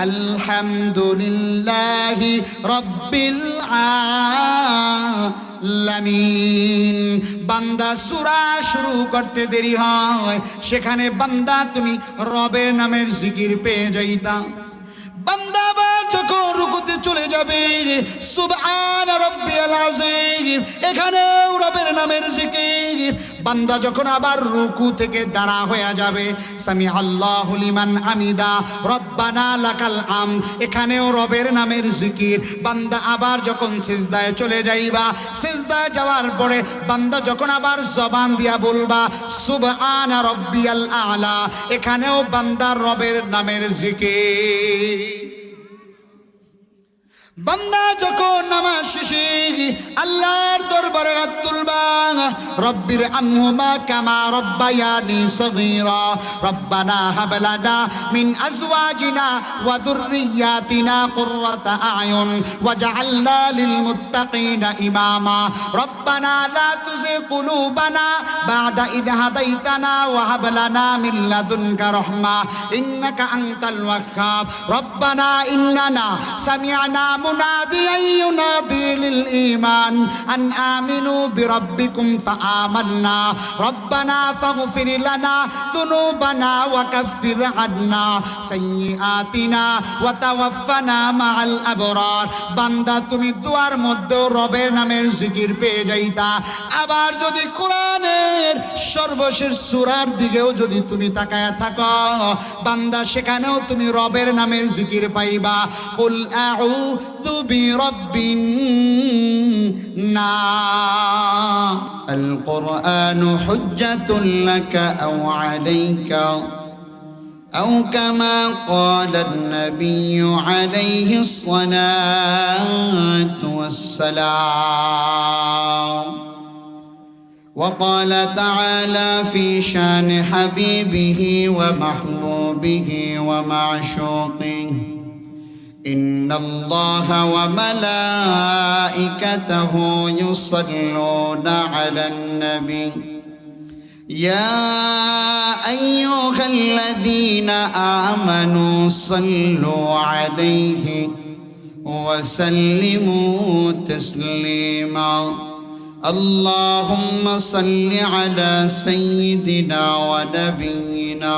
আলহামদুলিল্লাহি রাব্বিল আলামিন। বান্দা সূরা শুরু করতে দেরি হয়, সেখানে বান্দা তুমি রবের নামের জিকির পেয়ে যাইতা। বান্দা আবার যখন রুকুতে চলে যাবে, সুবহান রাব্বিয়াল আযীম, এখানেও রবের নামের জিকির। বান্দা যখন আবার রুকু থেকে দাঁড়া হয়ে যাবে, সামি আল্লাহু লিমান হামিদা, রব্বানা লাকাল হামদ, এখানেও রবের নামের জিকির। বান্দা আবার যখন সিজদায় চলে যাইবা, সিজদায় যাওয়ার পরে বান্দা যখন আবার জবান দিয়া বলবা সুবহানা রাব্বিয়াল আ'লা, এখানেও বান্দা রবের নামের জিকির। বান্দা যখন নামাজ শেষে আল্লাহর দরবারে হাত তুলবা, রব্বির আনহুমা কামা রব্বায়ানি সগীরা, রব্বানা হাব লানা মিন আজওয়াজিনা ওয়া যুররিয়াতিনা কুররাতা আয়ুন ওয়াজআলনা লিল মুত্তাকিনা ইমামা, রব্বানা লা তুযিগ কুলুবানা বা'দা ইদ হাদাইতানা ওয়া হাব লানা মিন লাদুনকা রাহমা ইন্নাকা আনতাল ওয়াহ্হাব, রব্বানা ইন্নানা সামি'না মুনাদিয়ান ইউনাদি লিল ঈমান আন আমিনু বিরাব্বিকুম ফাআমান্না, রব্বানা ফাগফির লানা যুনুবানা ওয়া কাফির আন্না সাইয়্যাতিনা ওয়া তাওয়াফফানা মাআল আবরার। বান্দা তুমি দুয়ার মধ্যে রবের নামের জিকির পেয়ে যাইতা। আবার যদি কোরআনের সর্বশেষ সূরার দিকেও যদি তুমি তাকায়া থাকো, বান্দা সেখানেও তুমি রবের নামের জিকির পাইবা। কুল আউযু বিরাব্বিন নাস, আল কুরআনু হুজ্জাতুন লাকা আও আলাইকা أو كما قال النبي عليه الصلاة والسلام. وقال تعالى في شان حبيبه ومحبوبه ومعشوقه إن الله وملائكته يصلون على النبي يا أيها الذين آمنوا صلوا عليه وسلموا تسليما. اللهم صل على سيدنا ونبينا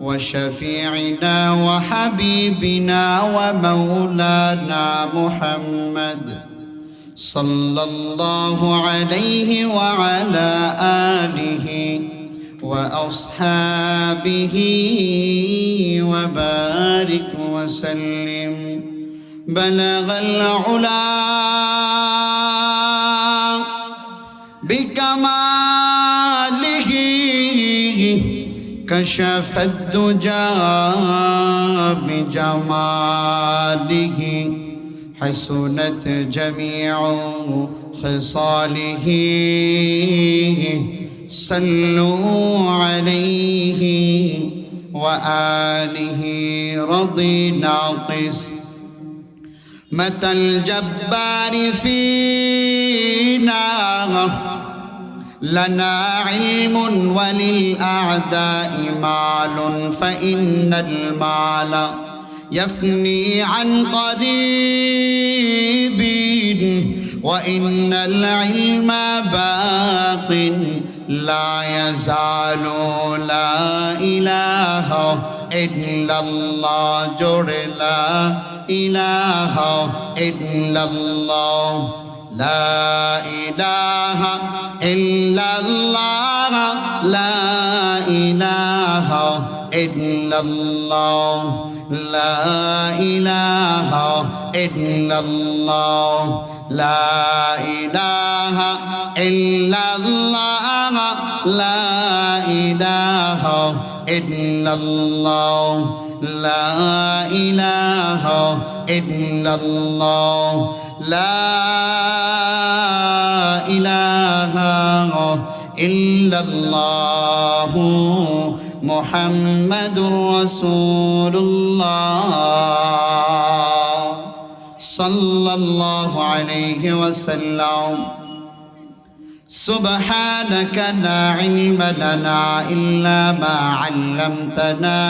وشفيعنا وحبيبنا ومولانا محمد صلى الله عليه وعلى آله وأصحابه وبارك وسلم. بلغ العلا بكماله كشف الدجى بجماله حسنت جميع خصاله. صلوا عليه وآله رضي ناقص متى الجبار فينا لنا علم وللأعداء مال فإن المال يفني عن قريب وإن العلم باق لا يزال. لا إله إلا الله جر لا إله إلا الله. لا إله إلا الله. لا إله إلا الله. لا إله إلا الله. لا إله إلا الله. لا إله إلا الله. لا إله إلا الله. لا إله إلا الله محمد رسول الله صلى الله عليه وسلم. سبحانك لا علم لنا إلا ما علمتنا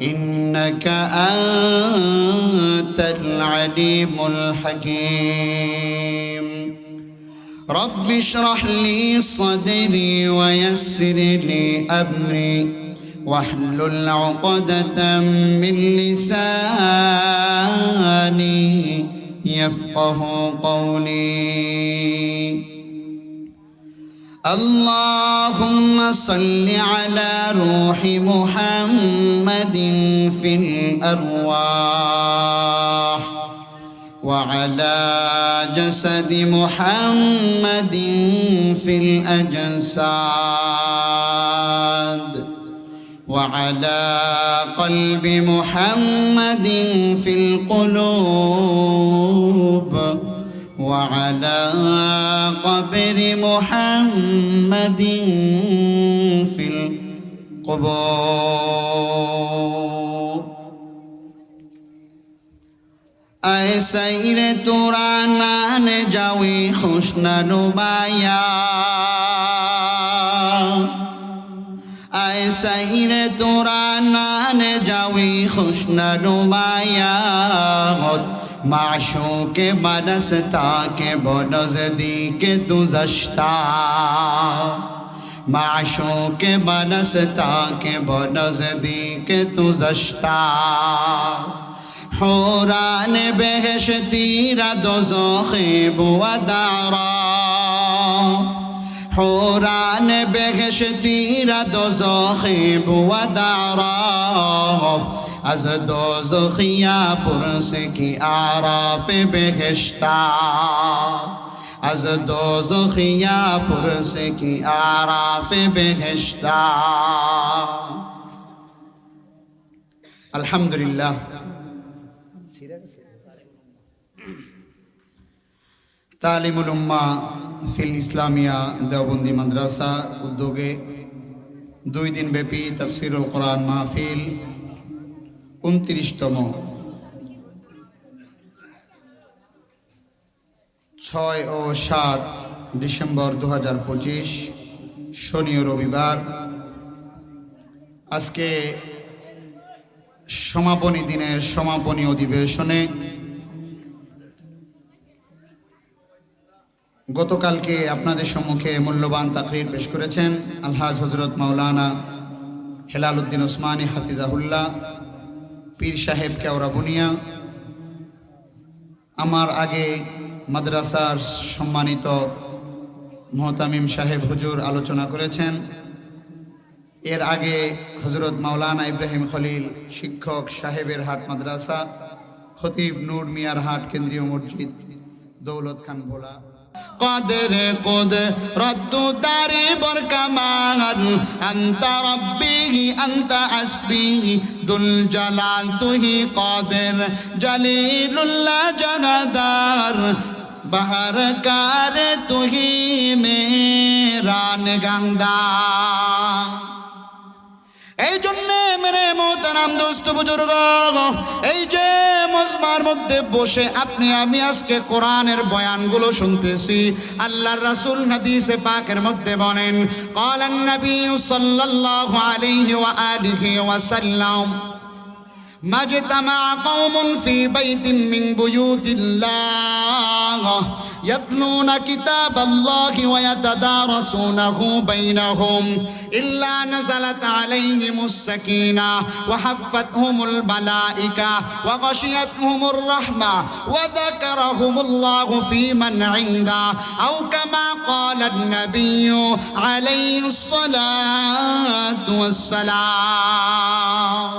إنك أنت العليم الحكيم رب اشرح لي صدري ويسر لي أمري واحلل عقدة من لساني يفقه قولي اللهم صل على روح محمد في الأرواح وعلى جسد محمد في الأجساد وعلى قلب محمد في القلوب وعلى قبر محمد في القبور اے سیر تورانان جاوی خوشنا نمایا اے سیر تورانان جاوی خوشنا نمایا معشوق منستا کے بنزدیک گزشتہ معشوق منستا کے بنزدیک گزشتہ حوران بہشتی را دوزخی بودارا حوران بہشتی را دوزخی بودارا از دوزخیا پرس کی اعراف بہشتہ از دوزخیا پرس کی اعراف بہشتہ الحمدللہ তালিমুল উম্মা ফিল ইসলামিয়া দেওবন্দি মাদ্রাসা উদ্যোগে 2 দিন ব্যাপী তাফসীরুল কোরআন মাহফিল 29তম 6 ও 7 ডিসেম্বর 2025 শনি ও রবিবার আজকে সমাপনী দিনের সমাপনী অধিবেশনে গতকালকে আপনাদের সম্মুখে মূল্যবান তাকরীর পেশ করেছেন আলহাজ হযরত মাওলানা হেলাল উদ্দিন ওসমানী হাফিজাহুল্লাহ পীর সাহেব কেওড়া বুনিয়া। আমার আগে মাদ্রাসার সম্মানিত মুহতামিম সাহেব হুজুর আলোচনা করেছেন। এর আগে হযরত মাওলানা ইব্রাহিম খলিল শিক্ষক সাহেবের হাট মাদ্রাসা, খতিব নূর মিয়ার হাট কেন্দ্রীয় মসজিদ, দৌলত খান ভোলা। قدر قدرت داری بر کمال انت ربی انت حسبی ذل جلال تو ہی قادر جلیل اللہ جہاندار بہر کار تو ہی میرا نگہدار। এই জন্য মেরে মোহতারাম দোস্ত বুজুর্গ, এই যে মজমার মধ্যে বসে আপনি আমি আজকে কোরআনের বয়ানগুলো শুনতেছি, আল্লাহর রাসূল হাদিসে পাকের মধ্যে বলেন ক্বালান নবী সাল্লাল্লাহু আলাইহি ওয়া আলিহি ওয়া সাল্লাম মাজতামা কওমুন ফি বাইতিন মিন বুয়ুতিল্লাহ يتلون كتاب الله ويتدارسونه بينهم إلا نزلت عليهم السكينة وحفتهم الملائكة وغشيتهم الرحمة وذكرهم الله في من عنده أو كما قال النبي عليه الصلاة والسلام।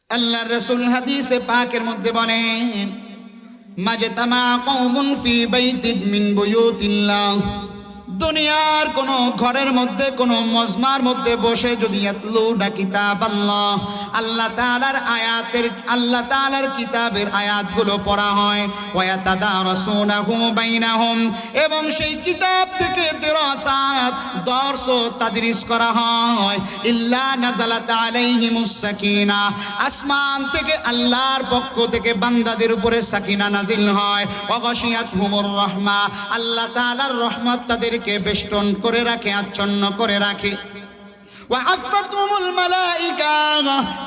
আল্লাহর রাসূল হাদিসে পাকের মধ্যে বলেন মাজতামা কওমুন ফি বাইতিন মিন বুয়ুতিল্লাহ, দুনিয়ার কোন ঘরের মধ্যে কোন মজমার মধ্যে বসে যদি ইয়াতলুনা কিতাবাল্লাহ, আল্লাহ তাআলার আয়াতের আল্লাহ তাআলার কিতাবের আয়াতগুলো পড়া হয়, ওয়া ইয়াতাদারাসুনাহু বাইনাহুম, এবং সেই কিতাব থেকে দিরাসাত দর্শ তাদরিস করা হয়, ইল্লা নাযালাত আলাইহিমুস সাকিনা, আসমান থেকে আল্লাহর পক্ষ থেকে বান্দাদের উপরে সাকিনা নাজিল হয়। ওয়া গাশিয়াতহুমুর রাহমা, আল্লাহ তাআলার রহমত তাদেরকে বেষ্টন করে রাখে, আচ্ছন্ন করে রাখে। ওয়া আফাতুমুল মালাইকা,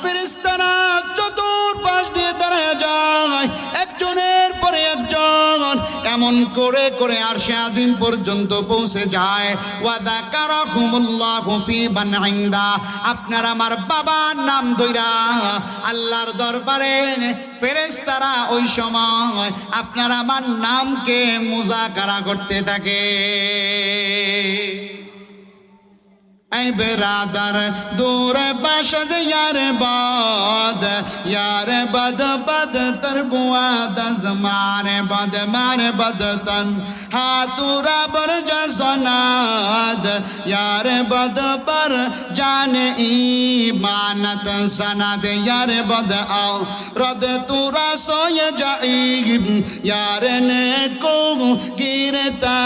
ফেরেশতারা চতুর্পাশ দিয়ে দাঁড়ায় যায় একজনের পরে একজন, এমন করে করে আরশে আজিম পর্যন্ত পৌঁছে যায়। ওয়া যাকারাকুমুল্লাহু ফি মান ইনদা, আপনার আমার বাবার নাম ধইরা আল্লাহর দরবারে ফেরেশতারা ওই সময় আপনার আমার নামকে মুযাকারা করতে থাকে। ऐ बिरादर दूर बशज यार बद बद तरबुआद जमाने बद मार बद तन हाथुरा बर जसनाद यार बद पर जाने ईमानत सनद यार बद आओ रद तुरा सोय जाइब यार ने को गिरता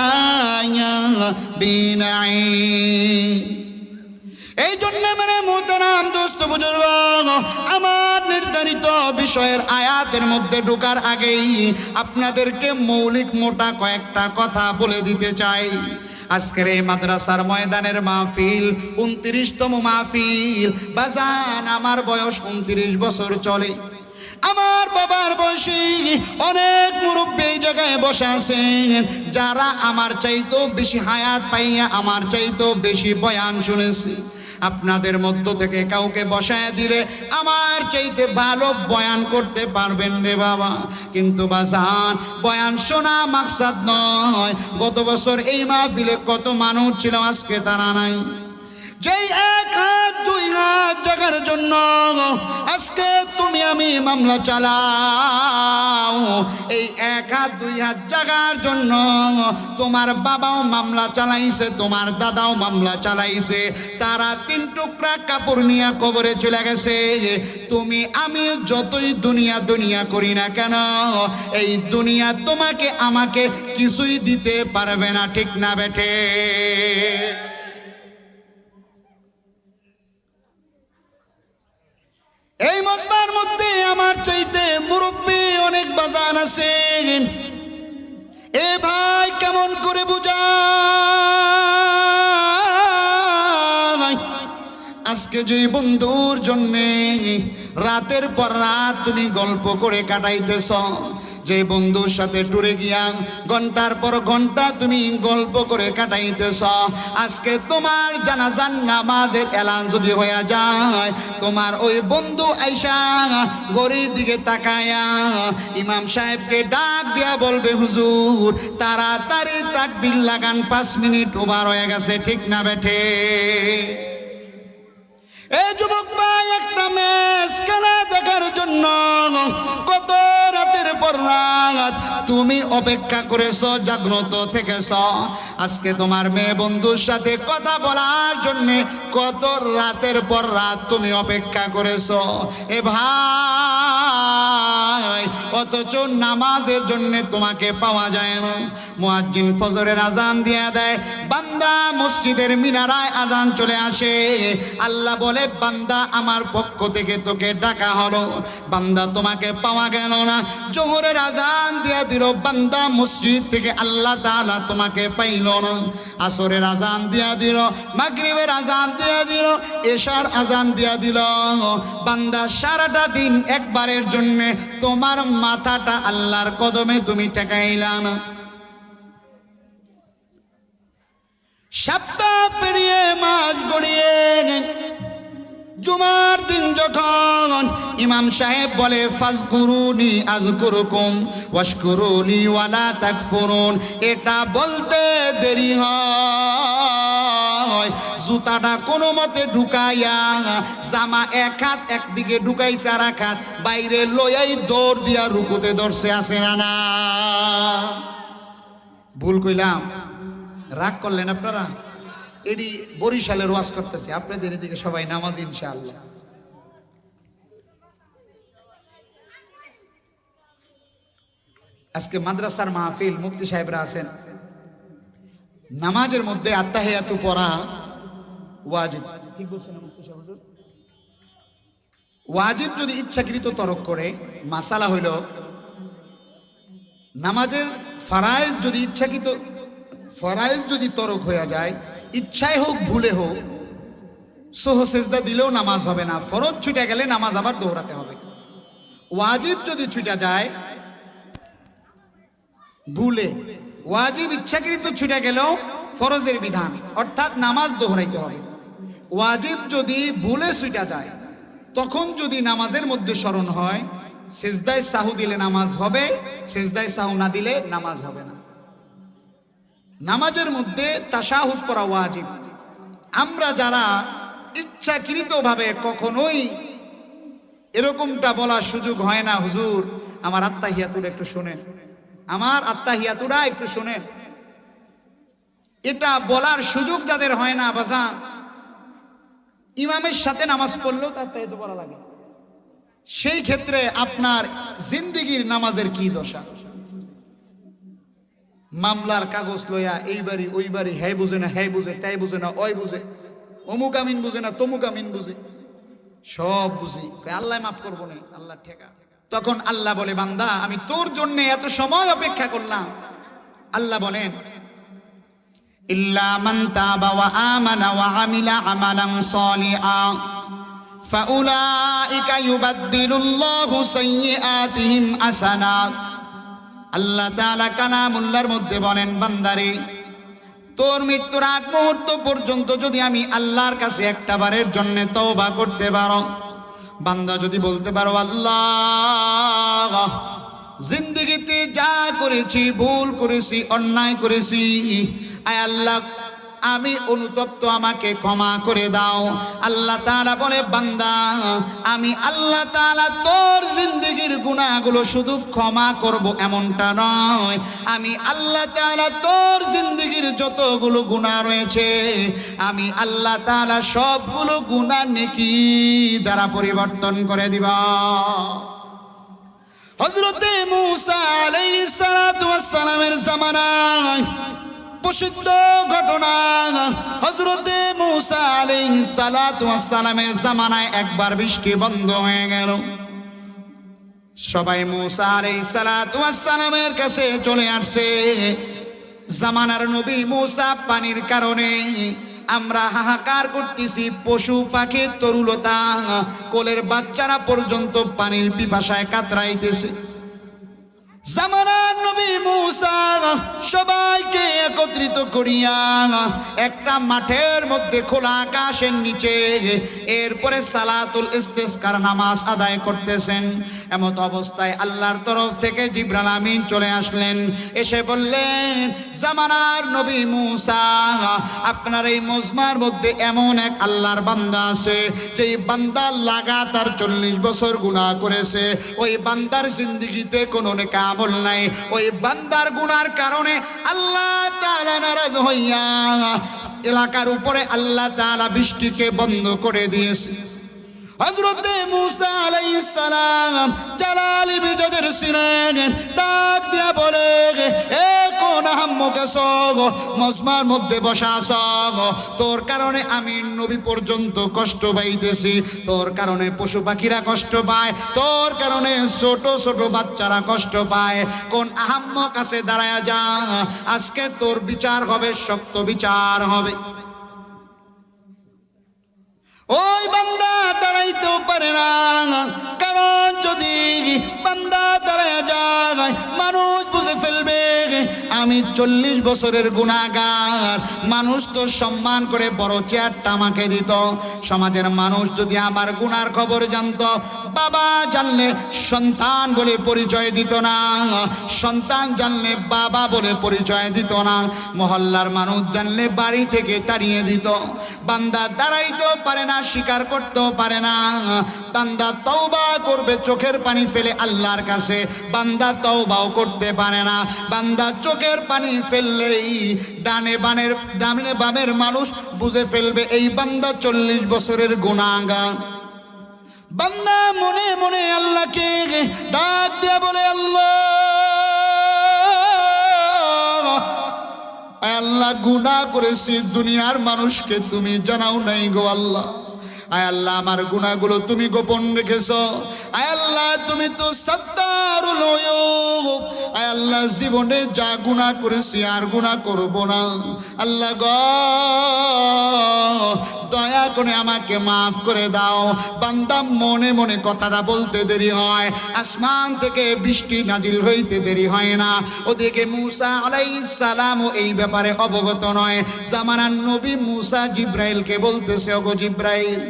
बिनाई। এই জন্য মেরে মুহতারাম দোস্ত বুজুর্গ, আমার নির্ধারিত বিষয়ের আয়াতের মধ্যে ঢোকার আগেই আপনাদেরকে মৌলিক মোটা কয়েকটা কথা বলে দিতে চাই। আজকের এই মাদ্রাসার ময়দানের মাহফিল 29তম মাহফিল। বাজান, আমার বয়স 29 বছর চলে। আমার বাবার বয়সী অনেক মুরব্বী এই জায়গায় বসে আছেন, যারা আমার চাইতো বেশি হায়াত পাইয়া আমার চাইতো বেশি বয়ান শুনেছি। আপনাদের মধ্য থেকে কাউকে বসায় দিলে আমার চাইতে ভালো বয়ান করতে পারবেন রে বাবা, কিন্তু বাজান বয়ান শোনা মাকসাদ নয়। গত বছর এই মাহফিলে কত মানুষ ছিল, আজকে তারা নাই। যেই 1 হাত 2 হাত জায়গার জন্য আজকে তুমি আমি মামলা চালাও, এই 1 হাত 2 হাত জায়গার জন্য তোমার বাবাও মামলা চালাইছে, তোমার দাদাও মামলা চালাইছে, তারা 3 টুকরা কাপড় নিয়ে কবরে চলে গেছে। তুমি আমি যতই দুনিয়া দুনিয়া করি না কেন, এই দুনিয়া তোমাকে আমাকে কিছুই দিতে পারবে না, ঠিক না বেঠে? এই মজমার মধ্যে আমার চাইতে মুরব্বী অনেক বাজান আছেন। এ ভাই কেমন করে বুঝাই, আজকে যে বন্ধুর জন্যে রাতের পর রাত তুমি গল্প করে কাটাইতেছ, যে বন্ধুর সাথে টুরে গিয়া ঘন্টার পর ঘন্টা তুমি গল্প করে কাটাইতেছ, আজকে তোমার জানাজার নামাজের এলান যদি হয়ে যায়, তোমার ওই বন্ধু আইসা গড়ির দিকে তাকায়া ইমাম সাহেবকে ডাক দিয়া বলবে, হুজুর তাড়াতাড়ি তাকবীর লাগান, 5 মিনিট ওভার হয়ে গেছে, ঠিক না বেঠে? এই যুবক ভাই, একটা ম্যাচ খেলা দেখার জন্য কত রাতের পর রাত তুমি অপেক্ষা করেছো, জাগ্রত থেকেছ। আজকে তোমার মেয়ে বন্ধুর সাথে কথা বলার জন্য কত রাতের পর রাত তুমি অপেক্ষা করেছো। এ ভাই, অথচ নামাজের জন্য তোমাকে পাওয়া যায় না। মুয়াজ্জিন ফজরের আজান দিয়ে দেয়, বান্দা মসজিদের মিনারায় আজান চলে আসে, আল্লাহ বলে, বান্দা আমার পক্ষ থেকে তোকে ডাকা হলো, বান্দা তোমাকে পাওয়া গেল না। জোহরের আজান দিয়ে দিল, বান্দা মসজিদ থেকে আল্লাহ তাআলা তোমাকে পাইল না। আসরের আজান দিয়ে দিল, মাগরিবের আজান দিয়ে দিল, এশার আজান দিয়ে দিল, বান্দা সারাটা দিন একবারের জন্য তোমার মাথাটা আল্লাহর কদমে তুমি টেকাইলা না। সপ্তাহ পেরিয়ে মাস গড়িয়ে জুমার দিন যখন ইমাম সাহেব বলে, ফাজকুরুনি আযকুরুকুম ওয়াশকুরুলি ওয়ালা তাকফুরুন, এটা বলতে দেরি হয়। জুতাটা কোনো মতে ঢুকাইয়া জামা 1 হাত একদিকে ঢুকাইছে, আর 1 হাত বাইরে লইয়াই দৌড় দিয়া রুকুতে ধরছে, আছে না? ভুল কইলাম? রাগ করলেন আপনারা? এটি বরিশালের ওয়াজ করতেছি, আপনাদের এদিকে সবাই নামাজ ইনশাআল্লাহ। আজকে মাদ্রাসার মাহফিল, মুফতি সাহেবরা আছেন, নামাজের মধ্যে আত্তাহিয়াতু পড়া ওয়াজিব, ঠিক বলছেন না মুফতি সাহেব হুজুর? ওয়াজিব যদি ইচ্ছাকৃত তরক করে, মাসালা হইল নামাজের ফরায়েজ যদি ইচ্ছাকৃত ফরায়েজ যদি তরক হয়ে যায়, ইচ্ছায় হোক ভুলে হোক, সহ সেজদা দিলেও নামাজ হবে না, ফরজ ছুটে গেলে নামাজ আবার দৌড়াতে হবে। ওয়াজিব যদি ছুটে যায় ভুলে, ওয়াজিব ইচ্ছাকৃত ছুটে গেলেও ফরজের বিধান, অর্থাৎ নামাজ দোহরাইতে হবে। ওয়াজিব যদি ভুলে ছুটে যায়, তখন যদি নামাজের মধ্যে স্মরণ হয়, সেজদায় সাহু দিলে নামাজ হবে, সেজদায় সাহু না দিলে নামাজ হবে না। নামাজের মধ্যে তাশাহুদ পড়া ওয়াজিব। আমরা যারা ইচ্ছাকৃতভাবে কখনোই এরকমটা বলার সুযোগ হয় না, হুজুর আমার আত্তাহিয়াতুরা একটু শোনেন, আমার আত্তাহিয়াতুরা একটু শোনেন, এটা বলার সুযোগ যাদের হয় না বাজান, ইমামের সাথে নামাজ পড়লেও আত্তাহিয়াতু পড়া লাগে। সেই ক্ষেত্রে আপনার জিন্দেগির নামাজের কি দশা? মামলার কাগজ লইয়া এই বাড়ি ওই বাড়ি, হ্যাঁ বুঝে না হ্যাঁ বুঝে, তাই বুঝে না ওই বুঝে, অমুক আমিন বুঝে না তমুক আমিন বুঝে, সব বুঝি, আল্লাহ মাফ করবো না, আল্লাহ ঠেকা। তখন আল্লাহ বলে, বান্দা আমি তোর জন্য এত সময় অপেক্ষা করলাম। আল্লাহ বলেন, ইল্লা মান তাবা ওয়া আমানা ওয়া আমিলা আমালান সালিহান ফাউলাইকা ইউবাদদিলুল্লাহু সাইয়্যাতিহিম হাসানাত। আল্লাহ তাআলা কালামুল্লাহর মধ্যে বলেন, বান্দারে তোর মৃত্যুর আগ মুহূর্ত পর্যন্ত যদি আমি আল্লাহর কাছে একটা বারের জন্য তওবা করতে পারো, বান্দা যদি বলতে পারো আল্লাহ জিন্দেগিতে যা করেছি, ভুল করেছি, অন্যায় করেছি, আয় আল্লাহ আমি অনুতপ্ত, আমাকে ক্ষমা করে দাও। আল্লাহ তাআলা বলে, বান্দা আমি আল্লাহ তাআলা তোর জিন্দেগির গুনাহগুলো শুধু ক্ষমা করব এমনটা নয়, আমি আল্লাহ তাআলা তোর জিন্দেগির যতগুলো গুনাহ রয়েছে আমি আল্লাহ তাআলা সবগুলো গুনাহ নেকি দ্বারা পরিবর্তন করে দিব। হযরতে মূসা আলাইহিস সালাতু ওয়াস সালামের জামানায় প্রসিদ্ধ ঘটনা, হযরতে মূসা আলাইহিস সালাতু ওয়াস সালামের জামানায় একবার বৃষ্টি বন্ধ হয়ে গেল। সবাই মূসা আলাইহিস সালাতু ওয়াস সালামের কাছে চলে আসছে। জামানার নবী মূসা, পানির কারণে আমরা হাহাকার করতেছি, পশু পাখি তরুলতা কোলের বাচ্চারা পর্যন্ত পানির পিপাসায় কাতরাইতেছে। জামানার নবী মূসা সবাইকে একত্রিত করিয়া একটা মাঠের মধ্যে খোলা আকাশের নিচে এরপরে সালাতুল ইস্তিসকার নামাজ আদায় করতেছেন। এমত অবস্থায় আল্লাহর তরফ থেকে জিবরাইল আমিন চলে আসলেন, এসে বললেন, জামানার নবী মূসা আপনার এই মজমার মধ্যে এমন এক আল্লাহর বান্দা আছে, যেই বান্দা লাগাতার 40 বছর গুনাহ করেছে, ওই বান্দার জিন্দেগিতে কোনো নেক আমল নাই, ওই বান্দার গুনার কারণে আল্লাহ তাআলা নারাজ হইয়া এলাকার উপরে আল্লাহ তাআলা বৃষ্টিকে বন্ধ করে দিয়েছে। হযরতে মূসা আলাইহিস সালাম জালালি বিজাদের ছিলেন, ডাক দিয়া বলে, এ কোন আহাম্মক আছো, মজমার মধ্যে বসা আছো, তোর কারণে আমি নবী পর্যন্ত কষ্ট পাইতেছি, তোর কারণে পশু পাখিরা কষ্ট পায়, তোর কারণে ছোট ছোট বাচ্চারা কষ্ট পায়, কোন আহাম্মক আছে দাঁড়ায়া যা, আজকে তোর বিচার হবে, শক্ত বিচার হবে। ওই বান্দা দাঁড়াইতেও পারে না, কারণ যদি বান্দা দাঁড়ায় যায় মানুষ বুঝে ফেলবে আমি 40 বছরের গুনাহগার। মানুষ তো সম্মান করে বড় চেয়ারটা আমাকে দিত, সমাজের মানুষ যদি আমার গুনার খবর জানতো, বাবা জানলে সন্তান বলে পরিচয় দিত না, সন্তান জানলে বাবা বলে পরিচয় দিত না, মহল্লার মানুষ জানলে বাড়ি থেকে তাড়িয়ে দিত। বান্দা দাঁড়াইতেও পারে না, স্বীকার করতেও পারে না, বান্দা তওবা করবে চোখের পানি ফেলে আল্লাহর কাছে, বান্দা তওবাও করতে পারে না, বান্দা চোখের পানি ফেললেই ডানে বামের মানুষ বুঝে ফেলবে এই বান্দা 40 বছরের গুনাহগার। বান্দা মনে মনে আল্লাহকে ডাক দিয়ে বলে, আল্লাহ আয় আল্লাহ গুনাহ করেছি, দুনিয়ার মানুষকে তুমি জানাও নাই গো আল্লাহ। আয় আল্লাহ আমার গুনাহগুলো তুমি গোপন রেখেছো। আয় আল্লাহ তুমি তো সত্তারুল উয়ুব। আয় আল্লাহ জীবনে যা গুনাহ করেছি আর গুনাহ করব না। আল্লাহ গো দয়া করে আমাকে মাফ করে দাও। বান্দা মনে মনে কথাটা বলতে দেরি হয়, আসমান থেকে বৃষ্টি নাজিল হইতে দেরি হয় না। ওদিকে মুসা আলাইহিস সালাম এই ব্যাপারে অবগত নয়। জামানার নবী মুসা জিব্রাইলকে বলতেছে, ওগো জিব্রাইল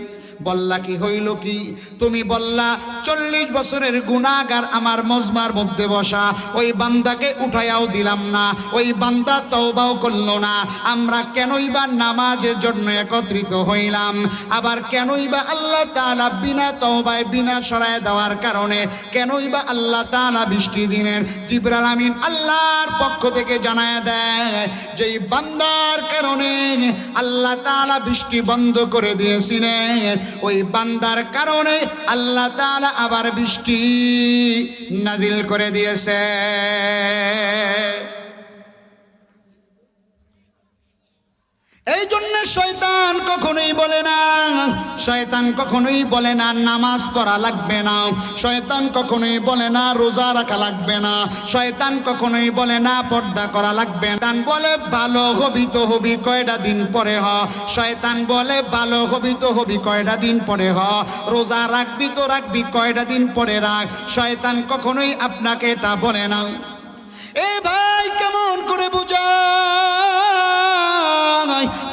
বললা কি হইল কি? তুমি বললা 40 বছরের গুনাহগার আমার মজমার মধ্যে বসা, ওই বান্দাকে উঠাইয়াও দিলাম না, ওই বান্দা তওবাও করলো না। আমরা কেনই বা নামাজের জন্য একত্রিত হইলাম, আবার কেনই বা আল্লাহ তাআলা বিনা তওবায় বিনা সরায় দেওয়ার কারণে কেনই বা আল্লাহ তাআলা বৃষ্টি দিনের? জিবরাইল আমিন আল্লাহর পক্ষ থেকে জানায় দেয় যে এই বান্দার কারণে আল্লাহ তাআলা বৃষ্টি বন্ধ করে দিয়েছিলেন, ওই বান্দার কারণে আল্লাহ তাআলা আবার বৃষ্টি নাজিল করে দিয়েছে। এই জন্য শয়তান কখনোই বলে না, শয়তান কখনোই বলে না নামাজ পড়া লাগবে না, শয়তান কখনোই বলে না রোজা রাখা লাগবে না, শয়তান কখনোই বলে না পর্দা করা লাগবে না। শয়তান বলে ভালো হবি তো হবি কয়টা দিন পরে হ, শয়তান বলে ভালো হবি তো হবি কয়টা দিন পরে হ, রোজা রাখবি তো রাখবি কয়টা দিন পরে রাখ। শয়তান কখনোই আপনাকে এটা বলে না। এ ভাই কেমন করে বুঝাই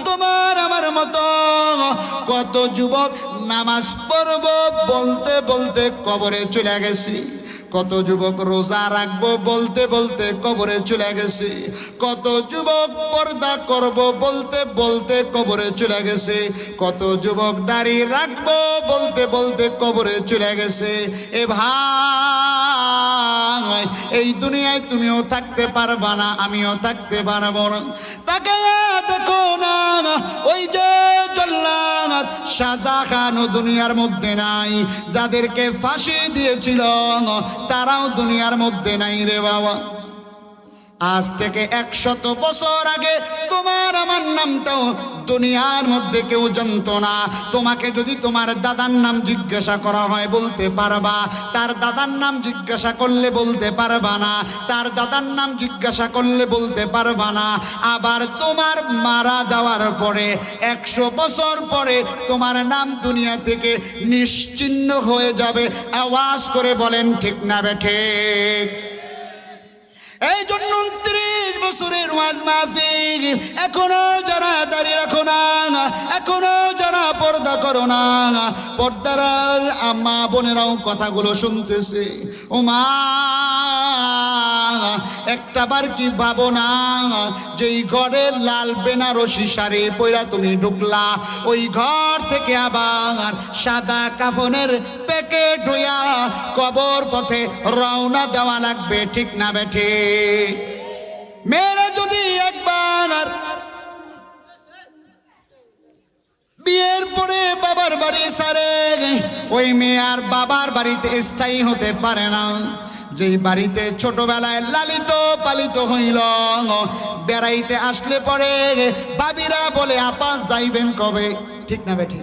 তোমার আমার মতো কত যুবক নামাজ পড়ব বলতে বলতে কবরে চলে গেছি, কত যুবক রোজা রাখবো বলতে বলতে কবরে চলে গেছে, কত যুবক পর্দা করব বলতে বলতে কবরে চলে গেছে, কত যুবক দাড়ি রাখবো বলতে বলতে কবরে চলে গেছে। এ ভাই এই দুনিয়ায় তুমিও থাকতে পারবা না, আমিও থাকতে পারবো না। তাকে দেখো না ওই যে জল্লাদ শাহজাহান দুনিয়ার মধ্যে নাই, যাদেরকে ফাঁসি দিয়েছিল তারাও দুনিয়ার মধ্যে নাই রে বাবা। আজ থেকে 100 বছর আগে তোমার আমার নামটাও দুনিয়ার মধ্যে কেউ জানতো না। তোমাকে যদি তোমার দাদার নাম জিজ্ঞাসা করা হয় বলতে পারবা, তার দাদার নাম জিজ্ঞাসা করলে বলতে পারবা না, তার দাদার নাম জিজ্ঞাসা করলে বলতে পারবা না। আবার তোমার মারা যাওয়ার পরে 100 বছর পরে তোমার নাম দুনিয়া থেকে নিশ্চিহ্ন হয়ে যাবে। আওয়াজ করে বলেন ঠিক না বেঠিক? এই জন্য 30 বছরের ওয়াজ মাহফিল, এখনো যারা দাঁড়িয়ে রাখো না, এখনো যারা পর্দা করো না, পর্দার আম্মা বোনেরাও কথাগুলো শুনতেছে। ও মা একটা বার কি ভাবো না, যেই ঘরে লাল বেনারসি শাড়ি পইরা তুমি ঢুকলা, ওই ঘর থেকে আবার সাদা কাফনের প্যাকেট হইয়া কবর পথে রওনা দেওয়া লাগবে, ঠিক না বেঠে? মেয়েরা যদি একবার বিয়ের পরে বাবার বাড়ি ছাড়ে, ওই মেয়ে আর বাবার বাড়িতে স্থায়ী হতে পারে না। যেই বাড়িতে ছোটবেলায় লালিত পালিত হইল, বেড়াইতে আসলে পরে বাবিরা বলে আপা যাইবেন কবে, ঠিক না বেঠি?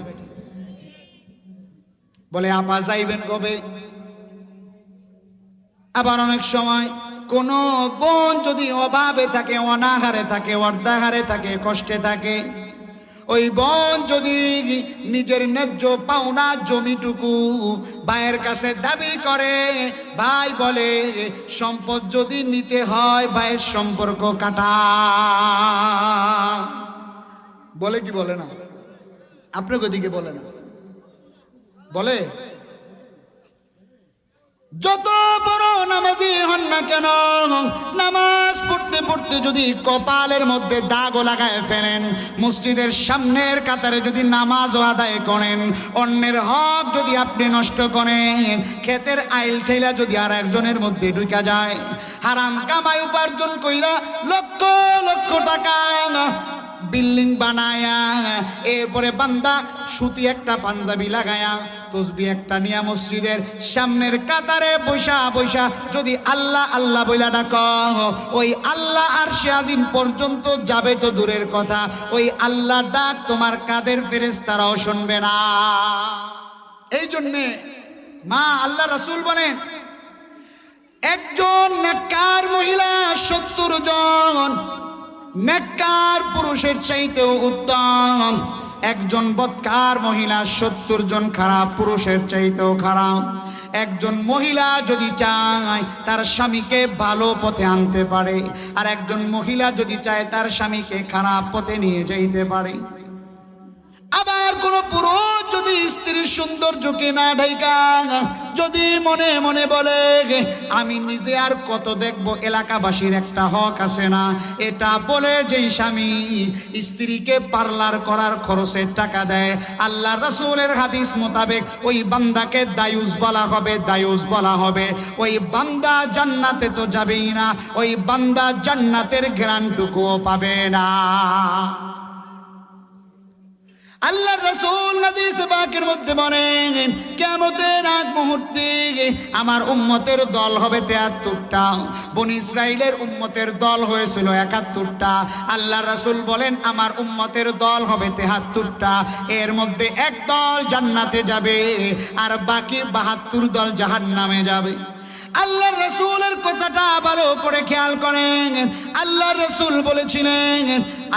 বলে আপা যাইবেন কবে। আবার অনেক সময় কোন বোন যদি অভাবে থাকে, অনাহারে থাকে, অর্ধাহারে থাকে, কষ্টে থাকে, ওই বোন যদি নিজের ন্যায্য পাওনা জমিটুকু ভাইয়ের কাছে দাবি করে, ভাই বলে সম্পদ যদি নিতে হয় ভাইয়ের সম্পর্ক কাটা। বলে কি বলে না? আপনার দিকে বলে না? বলে যত বড় নামাজি হন না কেন, নামাজ পড়তে পড়তে যদি কপালের মধ্যে দাগও লাগায় ফেলেন, মসজিদের সামনের কাতারে যদি নামাজও আদায় করেন, অন্যের হক যদি আপনি নষ্ট করেন, ক্ষেতের আইল ঠেলা যদি আর একজনের মধ্যে ঢুকা যায়, হারাম কামাই উপার্জন কইরা লক্ষ লক্ষ টাকা বিল্ডিং বানায়া, এরপরে বান্দা সুতি একটা পাঞ্জাবি লাগায়া তসবিহ একটা নিয়া মসজিদের সামনের কাতারে বৈশা বৈশা যদি আল্লাহ আল্লাহ বইলা ডাকো, ওই আল্লাহ আরশে আজিম পর্যন্ত যাবে তো দূরের কথা, ওই আল্লাহ ডাক তোমার কাদের ফেরেশতারাও শুনবে না। এই জন্যে মা আল্লাহ রাসূল বলেন, একজন নেককার মহিলা 70 জন নেককার পুরুষের চাইতেও উত্তম, একজন বদকার মহিলা 70 জন খারাপ পুরুষের চাইতেও খারাপ। একজন মহিলা যদি চায় তার স্বামীকে ভালো পথে আনতে পারে, আর একজন মহিলা যদি চায় তার স্বামীকে খারাপ পথে নিয়ে যাইতে পারে। আবার কোন পুরুষ যদি স্ত্রীর সৌন্দর্যকে না ঢাইকা যদি মনে মনে বলে আমি নিজে আর কত দেখবো, এলাকাবাসীর একটা হক আছে না, এটা বলে যেই স্বামী স্ত্রীকে পার্লার করার খরচের টাকা দেয়, আল্লাহ রাসূলের হাদিস মোতাবেক ওই বান্দাকে দায়ুস বলা হবে, দায়ুস বলা হবে। ওই বান্দা জান্নাতে তো যাবেই না, ওই বান্দা জান্নাতের ঘ্রাণটুকুও পাবে না। আল্লাহ রাসূল হাদিস পাকের মধ্যে বলেন, কিয়ামতের আগ মুহূর্তে আমার উম্মতের দল হবে 73টা। বনি ইসরাইলের উম্মতের দল হয়েছিল 71টা। আল্লাহ রাসূল বলেন আমার উম্মতের দল হবে 73টা। এর মধ্যে এক দল জান্নাতে যাবে আর বাকি 72 দল জাহান্নামে যাবে। আল্লাহ রাসূলের কথাটা ভালো করে খেয়াল করেন। আল্লাহ রাসূল বলেছিলেন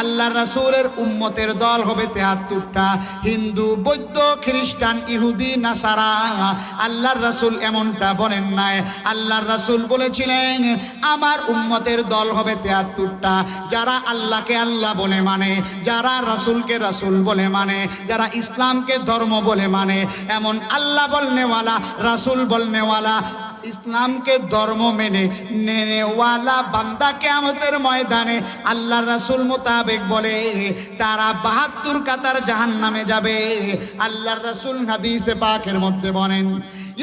আল্লাহ রাসূলের উম্মতের দল হবে 73টা, হিন্দু বৌদ্ধ খ্রিস্টান ইহুদি নাসারা। আল্লাহর রাসূল এমনটা বলেন নাই। আল্লাহর রাসূল বলেছিলেন আমার উম্মতের দল হবে 73টা, যারা আল্লাহকে আল্লাহ বলে মানে, যারা রাসূলকে রাসূল বলে মানে, যারা ইসলামকে ধর্ম বলে মানে, এমন আল্লাহ বলনেওয়ালা রাসূল বলনেওয়ালা ইসলামকে ধর্ম মেনে নেওয়ালা বান্দা কিয়ামতের ময়দানে আল্লাহ রাসূল মোতাবেক বলে তারা 72 কাতার জাহান্নামে যাবে। আল্লাহর রাসূল হাদিসে পাকের মধ্যে বলেন,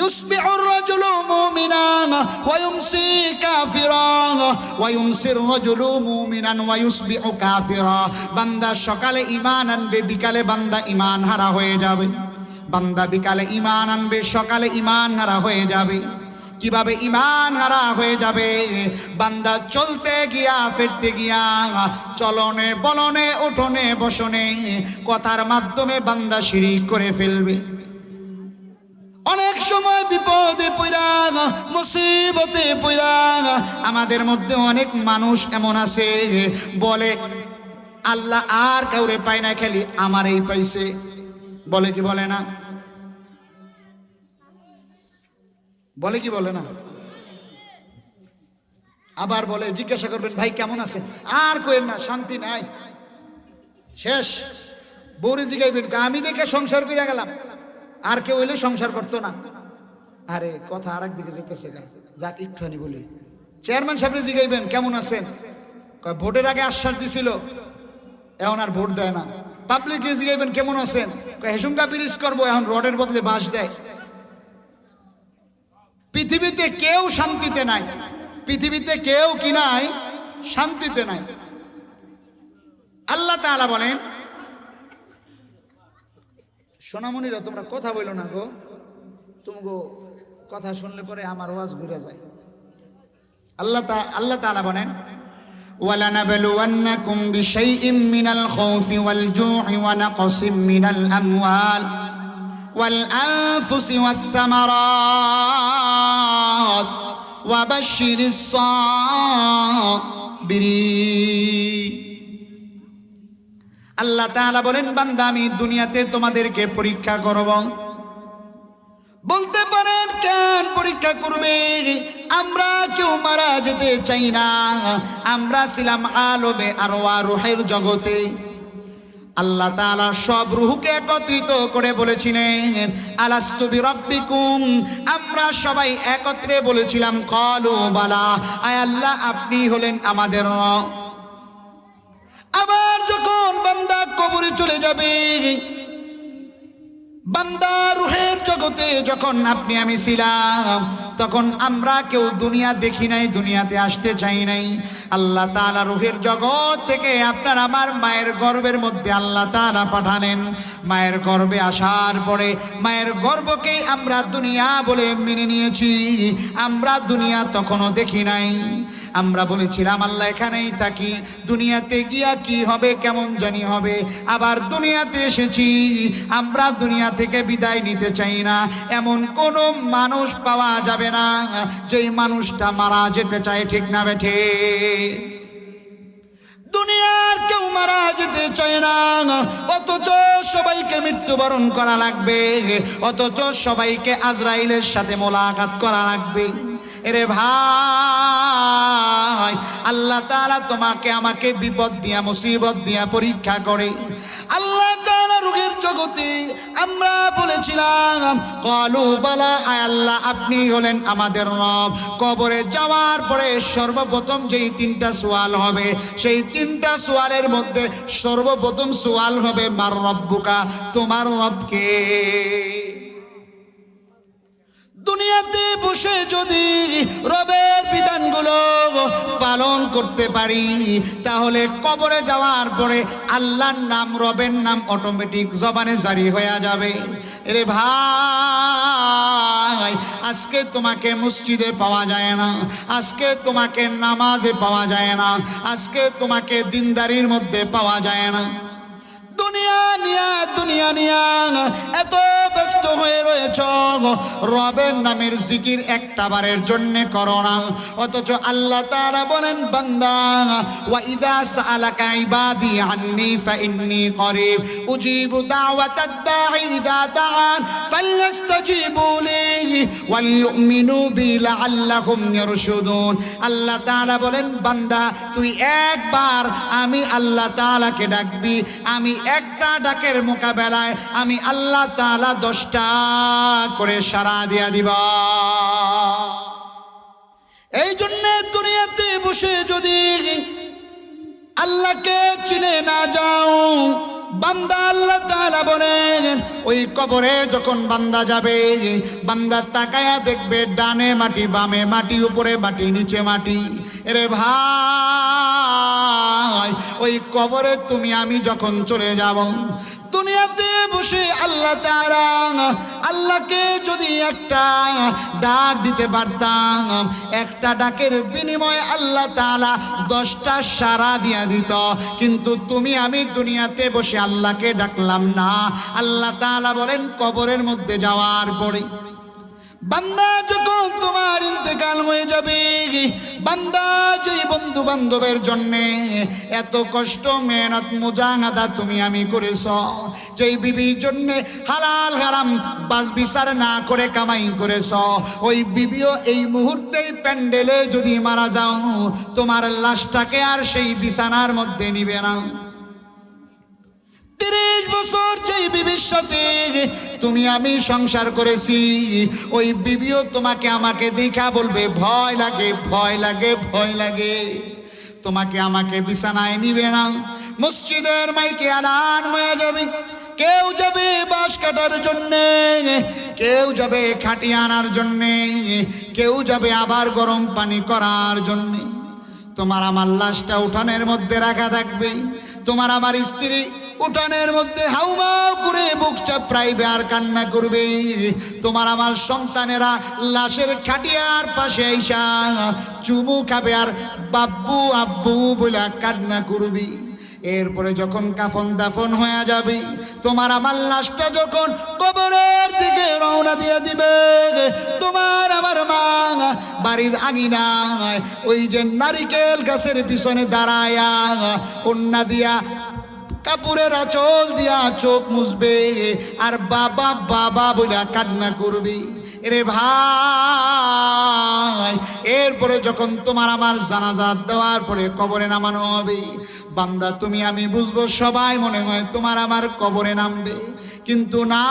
ইউসবিহুর রাজুলু মুমিনান ওয়া ইউমসি কাফিরান ওয়া ইউমসির রাজুলু মুমিনান ওয়া ইউসবিহু কাফিরা। বান্দা সকালে ঈমান আনবে, বিকালে বান্দা ঈমান হারা হয়ে যাবে। বান্দা বিকালে ঈমান আনবে, সকালে ঈমান হারা হয়ে যাবে। কিভাবে ঈমান হারা হয়ে যাবে? বান্দা চলতে গিয়া ফিরতে গিয়া, চলনে বলনে উঠনে বসনে কথার মাধ্যমে বান্দা শিরিক করে ফেলবে। অনেক সময় বিপদে পড়া, মুসিবতে পড়া আমাদের মধ্যে অনেক মানুষ এমন আছে বলে আল্লাহ আর কাউরে পায় না, খালি আমারই পাইছে। বলে কি বলে না? বলে কি বলে না? আবার বলে, জিজ্ঞাসা করবেন ভাই কেমন আছেন, আর কইেন না শান্তি নাই, শেষ। বউরে জিগাইবেন আমি দেখে সংসার করে গেলাম, আর কেউ হইলে সংসার করতো না। আরে কথা আর একদিকে যেতেছে, যাক একটুখানি বলি। চেয়ারম্যান সাহেবরে জিগাইবেন কেমন আছেন, ভোটের আগে আশ্বাস দিছিল, এখন আর ভোট দেয় না। পাবলিকে জিগাইবেন কেমন আছেন, হেসুঙ্গা ব্রিজ করবো, এখন রডের বদলে বাঁশ দেয়। পৃথিবীতে কেউ শান্তিতে নাই, পৃথিবীতে কেউ কি নাই, শান্তিতে নাই। আল্লাহ তাআলা বলেন, সোনামণিরা তোমরা কথা বলো না গো, তুমি কথা শুনলে পরে আমার ওয়াজ ঘুরে যায়। আল্লাহ তাআলা বলেন, ওয়ালানাবলুওয়ান্নাকুম বিশাইইম মিনাল খাউফি ওয়াল জু'i ওয়া নাকসিম মিনাল আমওয়াল والأنفس والثمرات وبشر الصابرين। আল্লাহ তাআলা বলেন বান্দা আমি দুনিয়াতে তোমাদেরকে পরীক্ষা করব। বলতে পারেন কেন পরীক্ষা করবে? আমরা কেউ মারা যেতে চাই না, আমরা ছিলাম আলমে আরওয়া রূহের জগতে। আল্লাহ তাআলা সব রূহকে একত্রিত করে বলেছিলেন আলাস্তু বিরাব্বিকুম, আমরা সবাই একত্রে বলেছিলাম ক্বালু বালা, আয় আল্লাহ আপনি হলেন আমাদের রব। আবার যখন বান্দা কবরে চলে যাবে, বান্দা রূহের জগতে যখন আপনি আমি ছিলাম, তখন আমরা কেউ দুনিয়া দেখি নাই, দুনিয়াতে আসতে চাই নাই। আল্লাহ তাআলা রূহের জগৎ থেকে আপনার আমার মায়ের গর্ভের মধ্যে আল্লাহ তাআলা পাঠালেন। মায়ের গর্ভে আসার পরে মায়ের গর্ভকে আমরা দুনিয়া বলে মেনে নিয়েছি। আমরা দুনিয়া তখনও দেখি নাই। আমরা বলেছিলাম আল্লাহ এখানেই থাকি, দুনিয়াতে গিয়া কি হবে কেমন জানি হবে। আবার দুনিয়াতে এসেছি, আমরা দুনিয়া থেকে বিদায় নিতে চাই না। এমন কোনো মানুষ পাওয়া যাবে না যেই মানুষটা মারা যেতে চায়, ঠিক না বেঠে? দুনিয়ার কেউ মারা যেতে চায় না, অথচ সবাইকে মৃত্যুবরণ করা লাগবে, অথচ সবাইকে আজরাইলের সাথে মোলাকাত করা লাগবে। এরে ভাই, আল্লাহ তাআলা তোমাকে আমাকে বিপদ দিয়া মুসিবত দিয়া পরীক্ষা করে। আল্লাহ তাআলা রূহের জগতে আমরা বলেছিলাম ক্বালু বালা, আয় আল্লাহ আপনি হলেন আমাদের রব। কবরে যাওয়ার পরে সর্বপ্রথম যেই তিনটা সওয়াল হবে, সেই তিনটা সওয়ালের মধ্যে সর্বপ্রথম সওয়াল হবে মার রব্বুকা, তোমার রবকে। দুনিয়াতে বসে যদি রবের বিধানগুলো পালন করতে পারি, তাহলে কবরে যাওয়ার পরে আল্লাহর নাম, রবের নাম অটোমেটিক জবানে জারি হয়ে যাবে। এরে ভাই, আজকে তোমাকে মসজিদে পাওয়া যায় না, আজকে তোমাকে নামাজে পাওয়া যায় না, আজকে তোমাকে দিনদারির মধ্যে পাওয়া যায় না। দুনিয়া নিয়া এত ব্যস্ত হয়ে রয়েছ, রবের নামের জিকির একটা বারের জন্য করো না। অথচ আল্লাহ তাআলা বলেন বান্দা, ওয়া ইযা সাআলাকা ইবাদি আন্নী ফাইন্নী করিব উজিবু দাওয়াতাদ দাঈ ইযা দাআন ফালইস্তাজিবু লি ওয়াল ইউমিনু বি লাআল্লাহুম ইয়ারশুদুন। আল্লাহ তাআলা বলেন বান্দা, তুই একবার আমি আল্লাহ তাআলাকে ডাকবি, আমি একটা ডাকের মোকাবেলায় আমি আল্লাহ তাআলা 10টা করে সাড়া দিয়া দিব। এই জন্য দুনিয়াতে বসে যদি আল্লাহকে চিনে না যাও, বান্দা আল্লাহ তাআলা বলেন ওই কবরে যখন বান্দা যাবে, বান্দা তাকায়া দেখবে ডানে মাটি, বামে মাটি, উপরে মাটি, নিচে মাটি। এরে ভাই, ওই কবরে তুমি আমি যখন চলে যাব, দুনিয়াতে বসে আল্লাহ তাআলা আল্লাহকে যদি একটা ডাক দিতে পারতাম, একটা ডাকের বিনিময়ে আল্লাহ তাআলা 10টা সাড়া দিয়া দিত। কিন্তু তুমি আমি দুনিয়াতে বসে আল্লাহকে ডাকলাম না। আল্লাহ তাআলা বলেন কবরের মধ্যে যাওয়ার পরে বান্দা যখন তোমার ইন্তেকাল হয়ে যাবে, বান্দা যেই বন্ধু বান্ধবের জন্য এত কষ্ট মেহনত মুজাহাদা তুমি আমি করেছ, যেই বিবির জন্য হালাল হারাম বাস বিচার না করে কামাই করেছ, ওই বিবিও এই মুহূর্তেই প্যান্ডেলে যদি মারা যাও, তোমার লাশটাকে আর সেই বিছানার মধ্যে নিবে না। 30 বছর যেই বিবির সাথে তুমি আমি সংসার করেছি, ওই বিবিও তোমাকে আমাকে দেখা বলবে ভয় লাগে, ভয় লাগে, ভয় লাগে। তোমাকে আমাকে বিছানায় নিবে না। মসজিদের মাইকে আলান হয়ে যাবে, কেউ যাবে বাঁশ কাটার জন্যে, কেউ যাবে খাটি আনার জন্যে, কেউ যাবে আবার গরম পানি করার জন্যে। তোমার আমার লাশটা উঠানের মধ্যে রাখা থাকবে, তোমার আমার স্ত্রী উঠানের মধ্যে হাউমাউ করে বুক চাপড়াইবে আর কান্না করবে। তোমার আমার সন্তানেরা লাশের খাটিয়ার পাশে আইসা চুমু খাবে আর বাব্বু আব্বু বলে কান্না করবি। এরপরে যখন কাফন দাফন হয়ে যাবে, তোমার আমার লাশটা যখন কবরের দিকে রওনা দিয়ে দিবে, তোমার আমার মা বাড়ির আঙিনায় ওই যে নারিকেল গাছের পিছনে দাঁড়ায়া ওন্না দিয়া কাপড়ের আঁচল দিয়া চোখ মুছবে আর বাবা বাবা বলে কান্না করবি। এরে ভাই, এরপরে যখন তোমার আমার জানাজা দেওয়ার পরে কবরে নামানো হবে, বান্দা তুমি আমি বুঝবো সবাই মনে হয় তোমার আমার কবরে নামবে, কিন্তু না,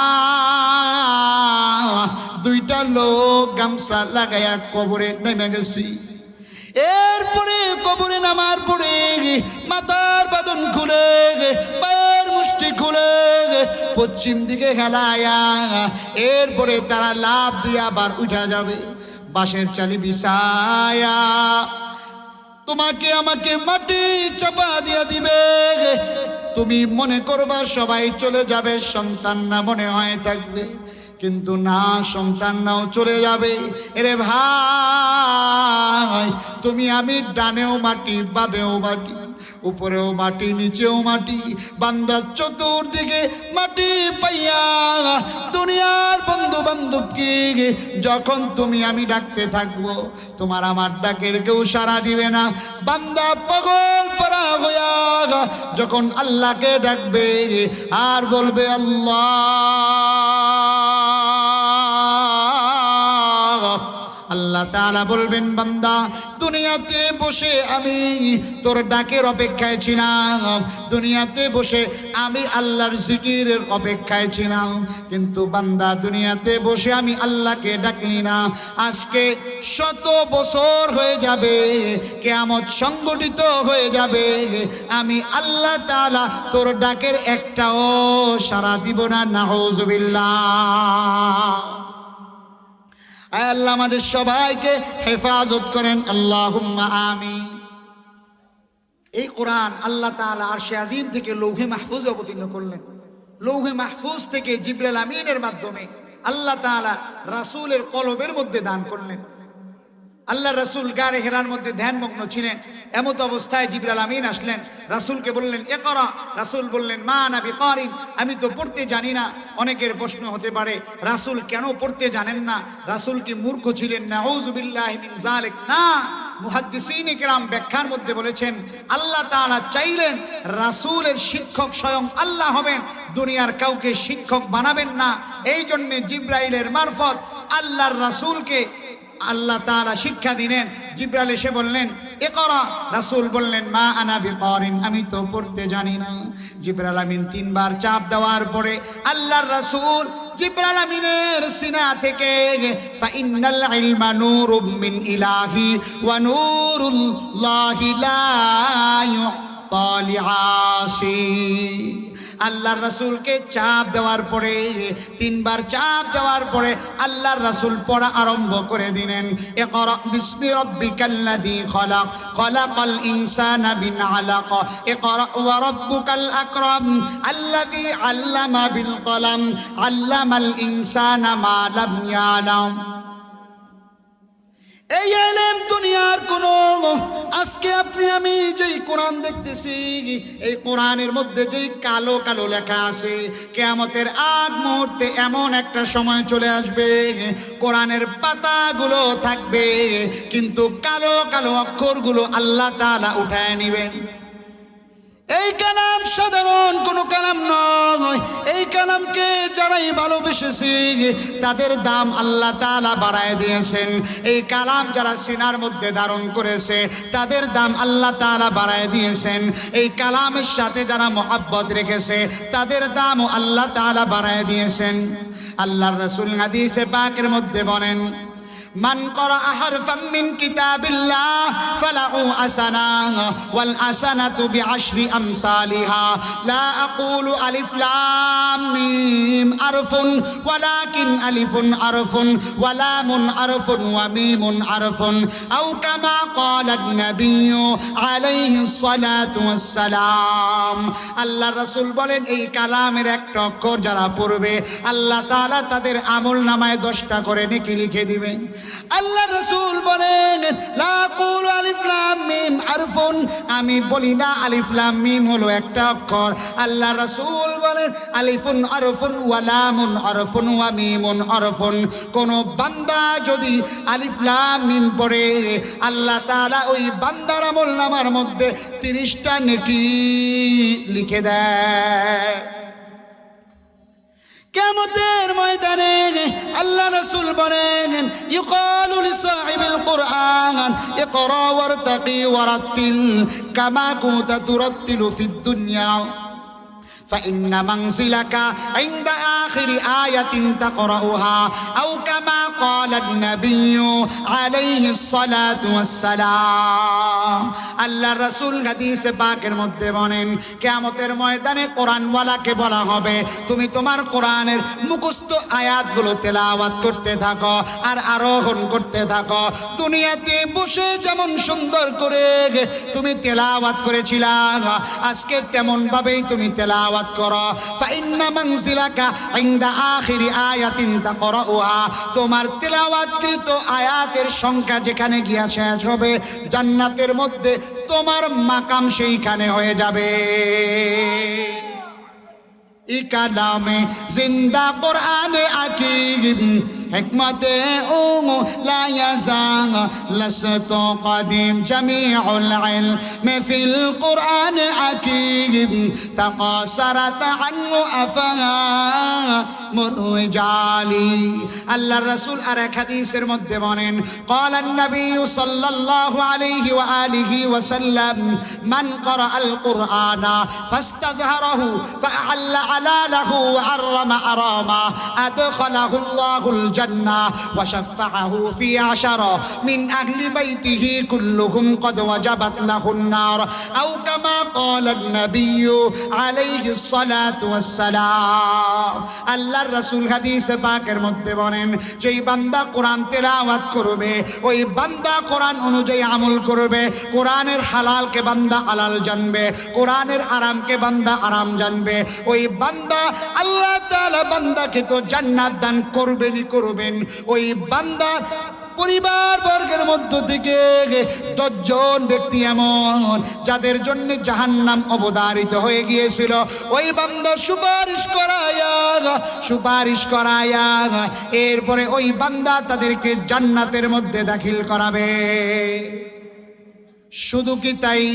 2টা লোক গামছা লাগাইয়া কবরে নেমে গেছি। এরপরে কবরে নামার পরে মাথার বাঁধন খুলে, পায়ের মুষ্টি খুলে, পশ্চিম দিকে হেলায়া এরপরে তারা লাফ দিয়ে আবার উঠা যাবে বাঁশের চালি বিছায়া তোমাকে আমাকে মাটি চাপা দিয়া দিবে তুমি মনে করবা সবাই চলে যাবে সন্তান না মনে হয় থাকবে কিন্তু না সন্তান নাও চলে যাবে এরে ভাই তুমি আমি ডানেও মাটি বামেও মাটি উপরেও মাটি নিচেও মাটি বান্দা চতুর্দিকে মাটি পাইয়া দুনিয়ার বন্ধু বান্ধবকে যখন তুমি আমি ডাকতে থাকবো তোমার আমার ডাকের কেউ সাড়া দিবে না বান্দা পাগল পারা হইয়া যখন আল্লাহকে ডাকবে আর বলবে আল্লাহ তাআলা বলবেন বান্দা দুনিয়াতে বসে আমি তোর ডাকের অপেক্ষায় ছিলাম দুনিয়াতে বসে আমি আল্লাহর জিকিরের অপেক্ষায় ছিলাম কিন্তু বান্দা দুনিয়াতে বসে আমি আল্লাহকে ডাকলি না আজকে 100 বছর হয়ে যাবে কিয়ামত সংগঠিত হয়ে যাবে আমি আল্লাহ তাআলা তোর ডাকের একটাও সাড়া দিব না নাউজুবিল্লাহ আয় আল্লাহ আমাদের সবাইকে হেফাজত করেন আল্লাহুম্মা আমিন এই কোরআন আল্লাহ তাআলা আরশে আজিম থেকে লৌহে মাহফুজে অবতীর্ণ করলেন লৌহে মাহফুজ থেকে জিবরাইল আমিনের মাধ্যমে আল্লাহ তাআলা রাসূলের কলবের মধ্যে দান করলেন আল্লাহ রাসূল গারে হেরার মধ্যে ধ্যানমগ্ন ছিলেন এমত অবস্থায় জিবরাইল আমিন আসলেন রাসূলকে বললেন ইকরা রাসূল বললেন মা আনা বিকারিন আমি তো পড়তে জানি না অনেকের প্রশ্ন হতে পারে রাসূল কেন পড়তে জানেন না রাসূল কি মূর্খ ছিলেন নাউযু বিল্লাহি মিন যালিক না মুহাদ্দিসিন কিরাম ব্যাখ্যার মধ্যে বলেছেন আল্লাহ তাআলা চাইলেন রাসূলের শিক্ষক স্বয়ং আল্লাহ হবেন দুনিয়ার কাউকে শিক্ষক বানাবেন না এই জন্য জিবরাইলের মারফত আল্লাহর রাসূলকে আল্লাহ তাআলা শিক্ষা দিলেন জিবরাইল এসে বললেন ইকরা রাসূল বললেন মা আনা বিকারিন আমি তো পড়তে জানি না জিবরাইল আমিন 3 বার চাপ দেওয়ার পরে আল্লাহর রাসূল জিবরাইল আমিনের সিনা থেকে ফা ইন্নাল ইলমা নূরুম মিন ইলাহি ওয়া নূরুল্লাহি লা ইউতা লিআসি আল্লাহর রাসূলকে চাপ দেওয়ার পরে 3 বার চাপ দেওয়ার পরে আল্লাহর রাসূল পড়া আরম্ভ করে দিলেন ইকরা বিসমি রাব্বিকাল্লাযী খলাক খলাকাল ইনসানা মিন আলাক ইকরা ওয়া রাব্বুকাল আকরাম আল্লাযী আল্লামা বিল কলম আল্লামাল ইনসানা মা লাম ইয়ালাম এই ইলম দুনিয়ার কোন আজকে আপনি আমি যেই কোরআন দেখতেছি এই কোরআনের মধ্যে যেই কালো কালো লেখা আছে কিয়ামতের আগ মুহূর্তে এমন একটা সময় চলে আসবে কোরআনের পাতাগুলো থাকবে কিন্তু কালো কালো অক্ষরগুলো আল্লাহ তাআলা উঠায় নেবেন এই কালাম সাধারণ কোনো কালাম নয় এই কালামকে যারাই ভালোবেসেছে তাদের দাম আল্লাহ তাআলা বাড়ায় দিয়েছেন এই কালাম যারা সিনার মধ্যে ধারণ করেছে তাদের দাম আল্লাহ তাআলা বাড়ায় দিয়েছেন এই কালামের সাথে যারা মহব্বত রেখেছে তাদের দামও আল্লাহ তাআলা বাড়ায় দিয়েছেন আল্লাহর রাসূল হাদিসে পাকের মধ্যে বলেন من قرأ حرفا من كتاب الله فله حسنة والحسنة بعشر أمثالها لا أقول ألف لام ميم حرف ولكن ألف حرف ولام حرف وميم حرف أو كما قال النبي عليه الصلاة والسلام আল্লাহ রাসূল বলেন এই কালামের একটা অক্ষর যারা পড়বে আল্লাহ তাআলা তাদের আমলনামায় 10টা করে নেকি লিখে দিবেন আল্লাহ রাসূল বলেন লা কুলু আলিফ লাম মিম হারফুন আমি বলি না আলিফ লাম মিম হলো একটা অক্ষর আল্লাহ রাসূল বলেন আলিফুন হারফুন ওয়া লামুন হারফুন ওয়া মিমুন হারফুন কোন বান্দা যদি আলিফ লাম মিম পড়ে আল্লাহ তাআলা ওই বান্দার আমলনামার মধ্যে 30টা নেকি লিখে দেয় কিয়ামতের ময়দানে আল্লাহ রাসূল বলেন ইকালু লিসাহিবিল কুরআন ইকরা ওয়ারতাকি ওয়ারাতিল কামা কুনতা তুরাতিলু ফিদ দুনিয়া فإن منزلك عند آخر آية تقرأها أو كما قال النبي عليه الصلاة والسلام আল্লাহ রাসূল হাদিসে পাকের মধ্যে বলেন কিয়ামতের ময়দানে কোরআনওয়ালাকে বলা হবে তুমি তোমার কোরআনের মুখস্থ আয়াতগুলো তেলাওয়াত করতে থাকো আর আরোহণ করতে থাকো। দুনিয়াতে বসে যেমন সুন্দর করে তুমি তেলাওয়াত করেছিলা আজকে তেমন ভাবেই তুমি তেলাওয়াত করো। ফাইন্না মানজিলাকা ইনদা আখিরি আয়াতিন তাকরাউহা, তোমার তেলাওয়াতকৃত আয়াতের সংখ্যা যেখানে গিয়া শেষ হবে জান্নাতের মধ্যে তোমার মাকাম সেইখানে হয়ে যাবে। ই কালামে জিন্দা কোরআনে হাকীম হিকমতে ও লা ইয়াজাগ লাসতু কাদিম জামিউল ইলম ফিল কোরআন হাকীম তাকাসারাত আনহু আফহামুর রিজালি। আল্লাহর রাসূল আর এক হাদিসের মধ্যে বলেন ক্বালান নবী সাল্লাল্লাহু আলাইহি ওয়া আলিহি ওয়া সাল্লাম মান ক্বারাআল কুরআনা ফাস্তাযহারাহু ফাআল্লা আলালাহু ওয়া আররামা আরামা আদখালাহু আল্লাহুল জান্নাহ ওয়া শাফাআহু ফি 10 মিন আহলি বাইতিহি কুল্লুহুম ক্বাদ ওয়াজাবাত লাহুন নার আও কামা ক্বালান নবী আলাইহিস সালাতু ওয়াস সালাম। আল্লাহর রাসূল হাদিসে পাকের মধ্যে বলেন যেই বান্দা কোরআন তেলাওয়াত করবে ওই বান্দা কোরআন অনুযায়ী আমল করবে, কোরআনের হালালকে বান্দা হালাল জানবে, কোরআনের আরামকে বান্দা আরাম জানবে, ওই বান্দা আল্লাহ তাআলা বান্দাকে তো জান্নাত দান করবেনই করবেন। ওই বান্দা পরিবার বর্গের মধ্য থেকে 10 জন ব্যক্তি এমন যাদের জন্য জাহান্নাম অবধারিত হয়ে গিয়েছিল ওই বান্দা সুপারিশ করায়া এরপরে ওই বান্দা তাদেরকে জান্নাতের মধ্যে দাখিল করাবে। শুধু কি তাই,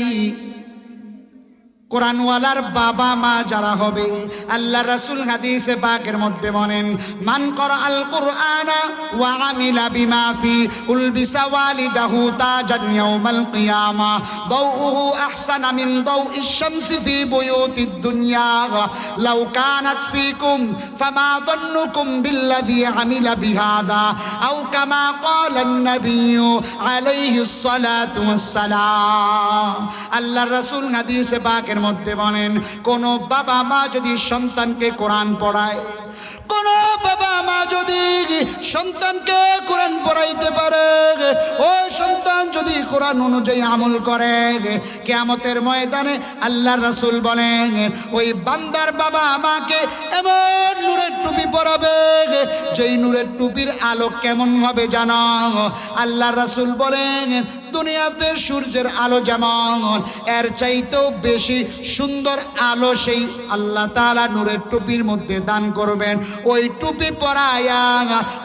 কোরআনওয়ালার বাবা মা যারা হবে আল্লাহ রাসূল হাদিসে পাকের মধ্যে বলেন মান ক্বারাআল কুরআনা ওয়া আমিলা বিমা ফি উলবিসা ওয়ালিদাহু তাজান ইয়াউমাল কিয়ামা দাউহু আহসানা মিন দাউইশ শামসি ফি বুয়ুতিদ দুনিয়া লাউ কানাত ফিকুম ফামা যান্নুকুম বিল্লাযী আমিলা বিহাদা আও কামা ক্বালান নবী আলাইহিস সালাতু ওয়াস সালাম। আল্লাহর রাসূল হাদিসে পাকের মধ্যে বলেন কোন বাবা মা যদি সন্তানকে কোরআন পড়ায়, কোন বাবা মা যদি সন্তানকে কোরআন পড়াইতে পারে, ওই সন্তান যদি কোরআন অনুযায়ী আমল করে কিয়ামতের ময়দানে আল্লাহর রাসূল বলেন ওই বান্দার বাবা মাকে এমন নূরের টুপি পরাবে যেই নূরের টুপির আলো কেমন হবে জানো? আল্লাহর রাসূল বলেন দুনিয়াতে সূর্যের আলো যেমন এর চাইতেও বেশি সুন্দর আলো সেই আল্লাহ তাআলা নূরের টুপির মধ্যে দান করবেন। ওই টুপি পরায়া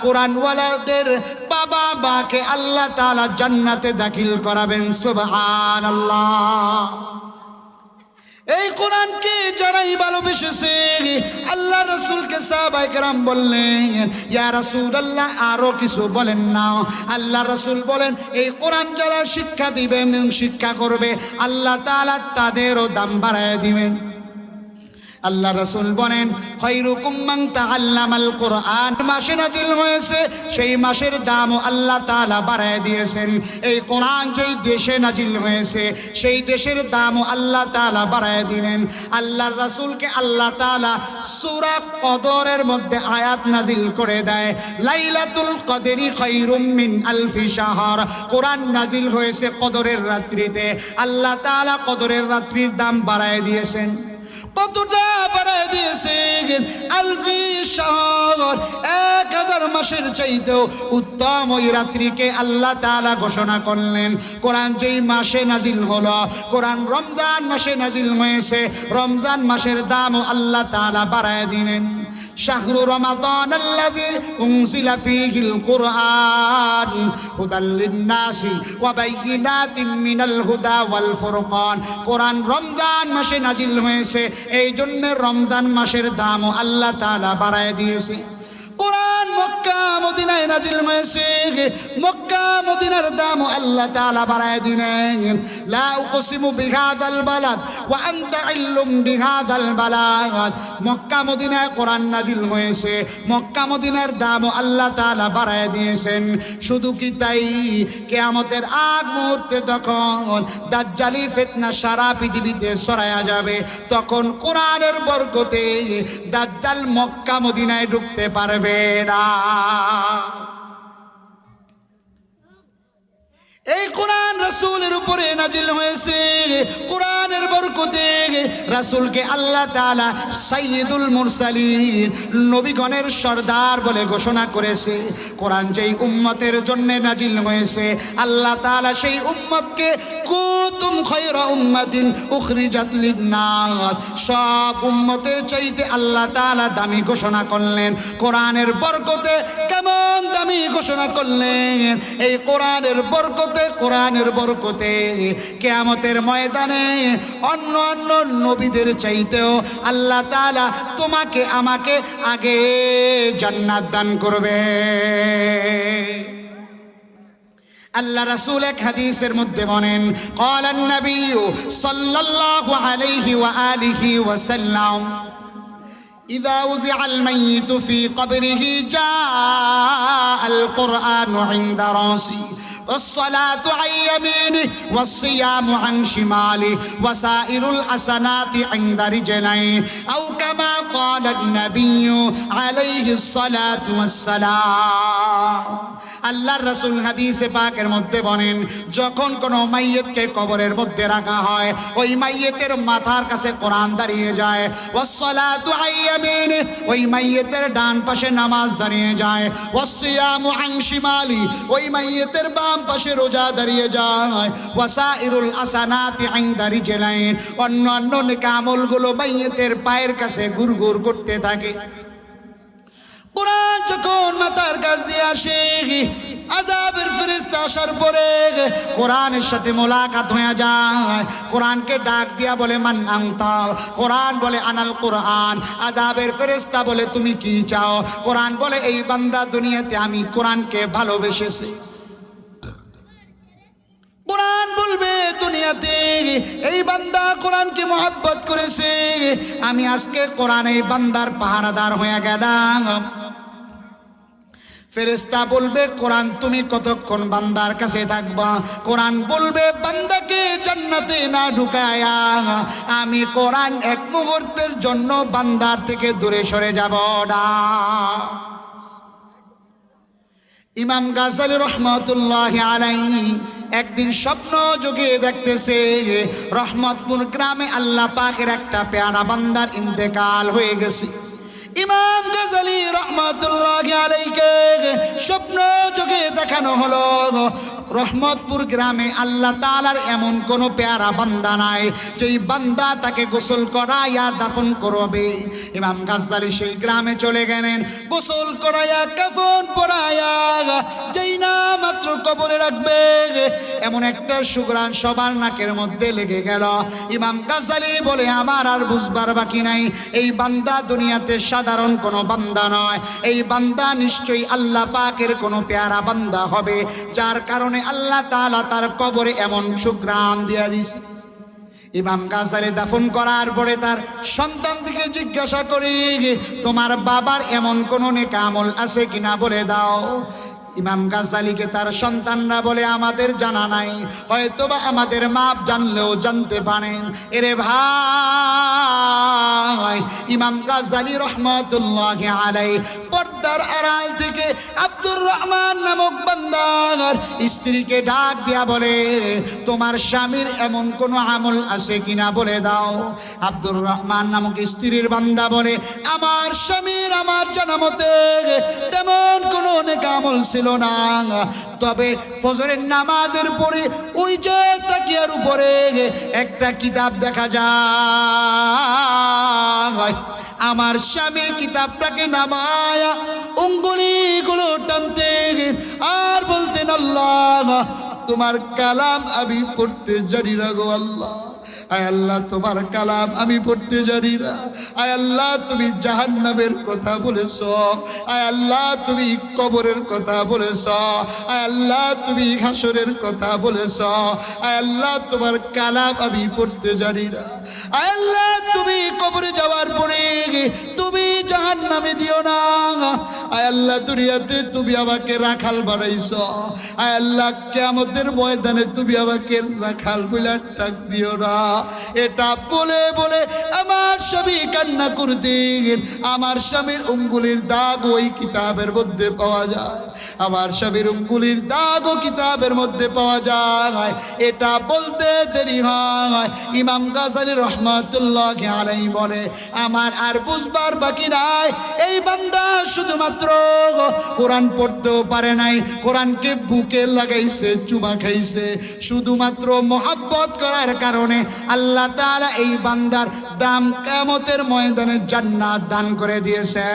কোরআনওয়ালাদের বাবা মাকে আল্লাহ তাআলা জান্নাতে দাখিল করাবেন। সুবহানাল্লাহ। এই কোরআনকে যারাই ভালোবেসেছে আল্লাহ রাসূলকে সাহাবায়ে কেরাম বললেন ইয়া রাসূলুল্লাহ আরো কিছু বলেন না। আল্লাহ রাসূল বলেন এই কোরআন যারা শিক্ষা দিবে এবং শিক্ষা করবে আল্লাহ তাআলা তাদেরও দাম বাড়ায় দিবেন। আল্লাহ রাসূল বলেন খায়রুকুম মান তাআল্লামাল কুরআন মাসে নাজিল হয়েছে সেই মাসের দামও আল্লাহ তাআলা বাড়ায় দিয়েছেন। এই কোরআন যেই দেশে নাজিল হয়েছে সেই দেশের দামও আল্লাহ তাআলা বাড়ায় দিলেন। আল্লাহর রাসূলকে আল্লাহ তাআলা সূরা কদরের মধ্যে আয়াত নাজিল করে দেয় লাইলাতুল কদরি খায়রুম মিন আলফি শাহর। কোরআন নাজিল হয়েছে কদরের রাত্রিতে, আল্লাহ তাআলা কদরের রাত্রির দাম বাড়ায় দিয়েছেন। কতটা বাড়ায় দিয়েছেন? আলফি শাহর 1000 মাসের চাইতেও উত্তম ওই রাত্রিকে আল্লাহ তাআলা ঘোষণা করলেন। কোরআন যেই মাসে নাজিল হলো, কোরআন রমজান মাসে নাজিল হয়েছে, রমজান মাসের দামও আল্লাহ তাআলা বাড়ায় দিলেন। শাহরু রমাদান আল্লাযী উনজিলা ফীহিল কুরআন হুদাল লিন-নাসি ওয়া বাইয়িনাতিন মিনাল হুদা ওয়াল ফুরকান। কোরআন রমজান মাসে নাজিল হয়েছে, এই জন্য রমজান মাসের দামও আল্লাহ তাআলা বাড়ায় দিয়েছে। কোরআন মক্কা মদিনায় নাজিল হয়েছে, মক্কা মদিনার দামও আল্লাহ তাআলা বাড়ায় দিলেন। লা উকসিমু বিহাদাল বালাদ ওয়া আনতা ইল্লুম বিহাদাল বালাদ। মক্কা মদিনায় কোরআন নাজিল হয়েছে, মক্কা মদিনার দামও আল্লাহ তাআলা বাড়ায় দিয়েছেন। শুধু কি তাই, কিয়ামতের আগ মুহূর্তে তখন দাজ্জালি ফিতনা সারা পৃথিবীতে ছড়ায়া যাবে, তখন কোরআনের বরকতে দাজ্জাল মক্কা মদিনায় ঢুকতে পারবে না। এই কোরআন রাসূলের উপরে নাজিল হয়েছে, কোরআনের বরকতে রাসূলকে আল্লাহ তাআলা সাইয়্যিদুল মুরসালিন, নবীগণের সর্দার বলে ঘোষণা করেছে। কোরআন যেই উম্মতের জন্য নাজিল হয়েছে, আল্লাহ তাআলা সেই উম্মতকে কুতুম খায়রা উম্মাতিন উখরিজাত লিন-নাস, সব উম্মতের চাইতে আল্লাহ তাআলা দামি ঘোষণা করলেন। কোরআনের বরকতে কেমন দামি ঘোষণা করলেন! এই কোরআনের বরকতে, কোরআনের বরকতে কিয়ামতের ময়দানে অন্য অন্য নবীদের চাইতেও আল্লাহ তাআলা তোমাকে আমাকে আগে জান্নাত দান করবে। আল্লাহ রাসূল এক হাদিসের মধ্যে বলেন, ক্বালান নবী সাল্লাল্লাহু আলাইহি ওয়া আলিহি ওয়া সাল্লাম, ইযা উযিআল মাইয়িতু ফি কবরিহি জাআল কুরআনু ইনদা রাসি والصلاة عن يمينه والصيام عن شماله وسائر الحسنات عند رجليه أو كما قال النبي عليه الصلاة والسلام। আল্লাহর রাসূল হাদিসে পাকের মধ্যে বলেন, যখন কোনো মাইয়িতকে কবরের মধ্যে রাখা হয়, ওই মাইয়িতের মাথার কাছে কোরআন দাঁড়িয়ে যায়। ওয়াসসালাতু আন ইয়ামিনি, ওই মাইয়িতের ডান পাশে নামাজ দাঁড়িয়ে যায়। ওয়াসসিয়ামু আন শিমালি, ওই মাইয়িতের বাম পাশে রোজা দাঁড়িয়ে যায়। ওয়াসাইরুল হাসানাতি ইনদা রিজলাইন, অন্যান্য নেক আমলগুলো মাইয়িতের পায়ের কাছে গুরগুর করতে থাকে। কোরআন যখন মাথার কাছ দিয়ে আসে, আযাবের ফেরেশতা আসার পরে কোরআনের সাথে মোলাকাত হয়ে যায়। কোরআনকে ডাক দিয়া বলে, মান আনতা, কোরআন বলে আনাল কোরআন। আযাবের ফেরেশতা বলে, তুমি কি চাও? কোরআন বলে, এই বান্দা দুনিয়াতে আমি কোরআনকে ভালোবেসেছি। কোরআন বলবে, দুনিয়াতে এই বান্দা কোরআনকে মহব্বত করেছে, আমি আজকে কোরআন এই বান্দার পাহারাদার হয়ে গেলাম। ফেরেশতা বলবে, কোরআন তুমি কতক্ষণ বান্দার কাছে থাকবা? কোরআন বলবে, বান্দাকে জান্নাতে না ঢুকায়া আমি কোরআন এক মুহূর্তের জন্য বান্দার থেকে দূরে সরে যাব না। ইমাম গাজ্জালী রাহমাতুল্লাহি আলাইহি একদিন স্বপ্ন যোগে দেখতেছে, রহমতপুর গ্রামে আল্লাহ পাকের একটা পেয়ারা বান্দার ইন্তেকাল হয়ে গেছে। ইমাম গাজ্জালী রাহমাতুল্লাহি আলাইহিকে স্বপ্ন যোগে দেখানো হলো, রহমতপুর গ্রামে আল্লাহ তাআলার এমন কোন পেয়ারা বান্দা নাই যেই বান্দা তাকে গোসল করাইয়া দাফন করবে। ইমাম গাজ্জালী সেই গ্রামে চলে গেলেন, গোসল করাইয়া কাফন পরাইয়া যেই না মাত্র কবরে রাখবে, এমন একটা সুঘ্রাণ সবার নাকের মধ্যে লেগে গেল। ইমাম গাজ্জালী বলে, আমার আর বুঝবার বাকি নাই, এই বান্দা দুনিয়াতে সাধারণ কোনো বান্দা নয়, এই বান্দা নিশ্চয়ই আল্লাহ পাকের কোনো পেয়ারা বান্দা হবে, যার কারণে আল্লাহ তাআলা তার কবরে এমন সুঘ্রাণ দিয়া দিছে। ইমাম গাজ্জালী দাফন করার পরে তার সন্তান থেকে জিজ্ঞাসা করি, তোমার বাবার এমন কোন নেক আমল আছে কিনা বলে দাও। ইমাম গাজ্জালীকে তার সন্তানরা বলে, আমাদের জানা নাই, হয়তোবা আমাদের মাপ জানলেও জানতে পারেন। এরে ভাই, ইমাম গাজ্জালী রাহমাতুল্লাহি আলাইহি পর্দার আড়াল থেকে আব্দুর রহমান নামক বান্দার স্ত্রীকে ডাক দিয়া বলে, তোমার স্বামীর এমন কোন আমল আছে কিনা বলে দাও। আব্দুর রহমান নামক স্ত্রীর বান্দা বলে, আমার স্বামীর আমার জানা মতে তেমন কোন নেক আমল ছিল না, তবে ফজরের নামাজের পরে ওই যে তাকিয়ার উপরে একটা কিতাব দেখা যায়, আমার স্বামী কিতাবটাকে নামায়া উঙ্গুলিগুলো টানতেন আর বলতেন, আল্লাহ তোমার কালাম আমি পড়তে জানি না গো আল্লাহ, আয় আল্লাহ তোমার কালাম আমি পড়তে জানি না। আয় আল্লাহ তুমি জাহান্নামের কথা বলেছ, আয় আল্লাহ তুমি কবরের কথা বলেছ, আয় আল্লাহ তুমি হাসরের কথা বলেছ। আয় আল্লাহ তোমার কালাম আমি পড়তে জানি না। আয় আল্লাহ তুমি কবরে যাওয়ার পরে তুমি জাহান্নামে দিও না। আয় আল্লাহ দুনিয়াতে তুমি আমাকে রাখাল বানাইছ, আয় আল্লাহ কিয়ামতের ময়দানে তুমি আমাকে রাখাল বলে ডাক দিও না। এটা বলে বলে আমার স্বামী কান্না করতেন। আমার স্বামীর অঙ্গুলির দাগ ওই কিতাবের মধ্যে পাওয়া যায়, আমার স্বামীর অঙ্গুলির দাগও কিতাবের মধ্যে পাওয়া যায়। এটা বলতে দেরি হয়, ইমাম গাজালি রহমাতুল্লাহ আলাইহি বলে আমার আর বুঝবার বাকি নাই, এই বান্দা শুধুমাত্র কোরআন পড়তেও পারে নাই, কোরআনকে বুকে লাগাইছে, চুমা খাইছে, শুধুমাত্র মহব্বত করার কারণে আল্লাহ তাআলা এই বান্দার দাম কিয়ামতের ময়দানে জান্নাত দান করে দিয়েছে।